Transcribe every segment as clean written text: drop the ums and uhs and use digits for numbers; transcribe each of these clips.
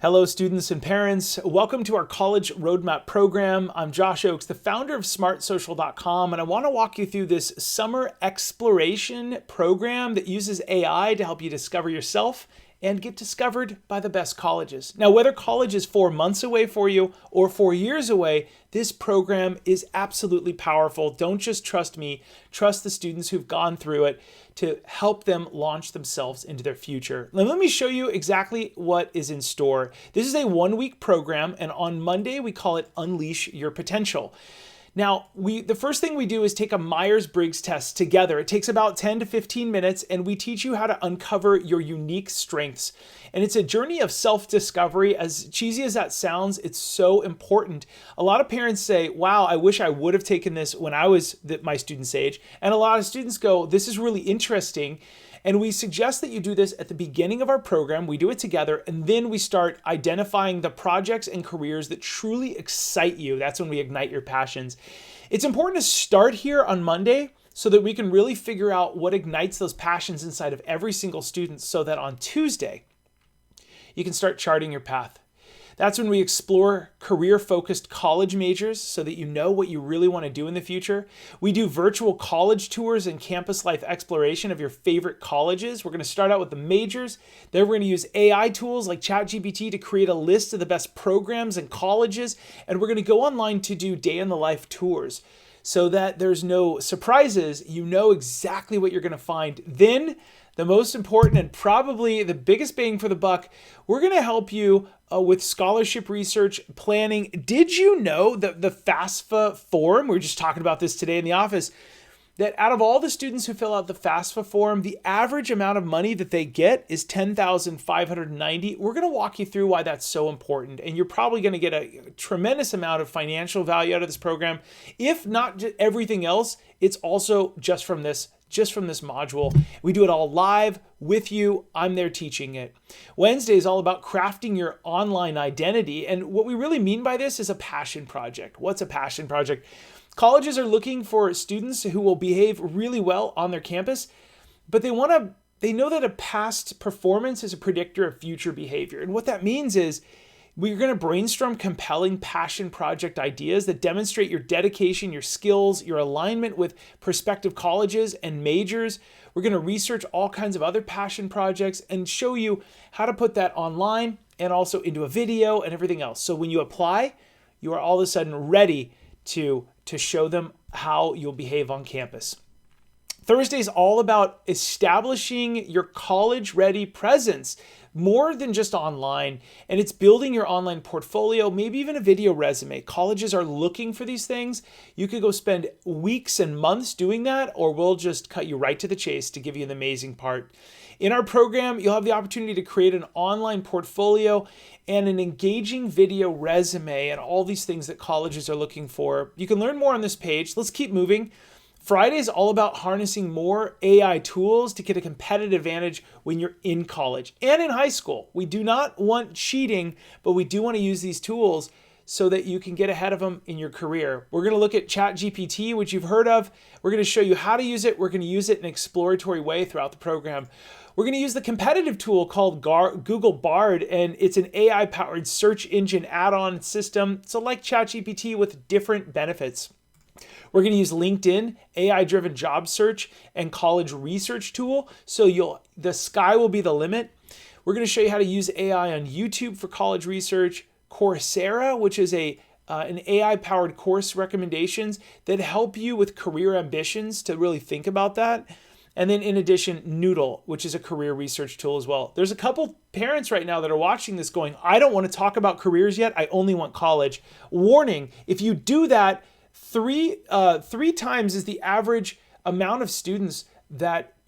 Hello, students and parents. Welcome to our College Roadmap program. I'm Josh Oakes, the founder of smartsocial.com, and I want to walk you through this summer exploration program that uses AI to help you discover yourself and get discovered by the best colleges. Now, whether college is 4 months away for you or 4 years away, this program is absolutely powerful. Don't just trust me, trust the students who've gone through it to help them launch themselves into their future. Now, let me show you exactly what is in store. This is a 1-week program, and on Monday, we call it Unleash Your Potential. Now, the first thing we do is take a Myers-Briggs test together. It takes about 10 to 15 minutes, and we teach you how to uncover your unique strengths. And it's a journey of self-discovery. As cheesy as that sounds, it's so important. A lot of parents say, wow, I wish I would have taken this when I was my student's age. And a lot of students go, this is really interesting. And we suggest that you do this at the beginning of our program. We do it together, and then we start identifying the projects and careers that truly excite you. That's when we ignite your passions. It's important to start here on Monday so that we can really figure out what ignites those passions inside of every single student so that on Tuesday, you can start charting your path. That's when we explore career-focused college majors so that you know what you really want to do in the future. We do virtual college tours and campus life exploration of your favorite colleges. We're going to start out with the majors. Then we're going to use AI tools like ChatGPT to create a list of the best programs and colleges. And we're going to go online to do day-in-the-life tours so that there's no surprises. You know exactly what you're going to find. Then, the most important and probably the biggest bang for the buck, we're going to help you with scholarship research planning. Did you know that the FAFSA form, we were just talking about this today in the office, that out of all the students who fill out the FAFSA form, the average amount of money that they get is $10,590. We're going to walk you through why that's so important. And you're probably going to get a tremendous amount of financial value out of this program. If not everything else, it's also just from this module. We do it all live with you. I'm there teaching it. Wednesday is all about crafting your online identity. And what we really mean by this is a passion project. What's a passion project? Colleges are looking for students who will behave really well on their campus, but they know that a past performance is a predictor of future behavior. And what that means is we're going to brainstorm compelling passion project ideas that demonstrate your dedication, your skills, your alignment with prospective colleges and majors. We're going to research all kinds of other passion projects and show you how to put that online and also into a video and everything else. So when you apply, you are all of a sudden ready to show them how you'll behave on campus. Thursday is all about establishing your college-ready presence, more than just online, and it's building your online portfolio, maybe even a video resume. Colleges are looking for these things. You could go spend weeks and months doing that, or we'll just cut you right to the chase to give you an amazing part. In our program, you'll have the opportunity to create an online portfolio and an engaging video resume and all these things that colleges are looking for. You can learn more on this page. Let's keep moving. Friday is all about harnessing more AI tools to get a competitive advantage when you're in college and in high school. We do not want cheating, but we do want to use these tools so that you can get ahead of them in your career. We're going to look at ChatGPT, which you've heard of. We're going to show you how to use it. We're going to use it in an exploratory way throughout the program. We're going to use the competitive tool called Google Bard, and it's an AI-powered search engine add-on system. So like ChatGPT with different benefits. We're going to use LinkedIn, AI-driven job search, and college research tool. So the sky will be the limit. We're going to show you how to use AI on YouTube for college research, Coursera, which is an AI-powered course recommendations that help you with career ambitions to really think about that. And then in addition, Noodle, which is a career research tool as well. There's a couple parents right now that are watching this going, I don't want to talk about careers yet. I only want college. Warning, if you do that, three times is the average amount of students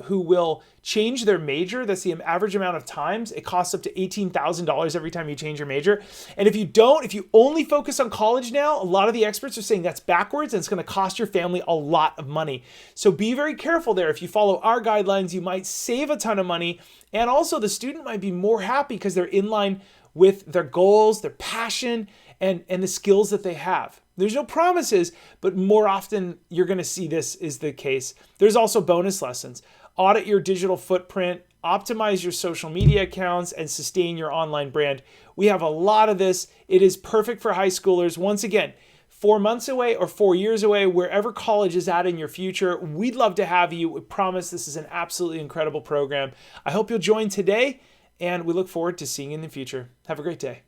who will change their major. That's the average amount of times. It costs up to $18,000 every time you change your major. And if you only focus on college now, a lot of the experts are saying that's backwards and it's going to cost your family a lot of money. So be very careful there. If you follow our guidelines, you might save a ton of money. And also the student might be more happy because they're in line with their goals, their passion, and the skills that they have. There's no promises, but more often you're going to see this is the case. There's also bonus lessons. Audit your digital footprint, optimize your social media accounts, and sustain your online brand. We have a lot of this. It is perfect for high schoolers. Once again, 4 months away or 4 years away, wherever college is at in your future, we'd love to have you. We promise this is an absolutely incredible program. I hope you'll join today, and we look forward to seeing you in the future. Have a great day.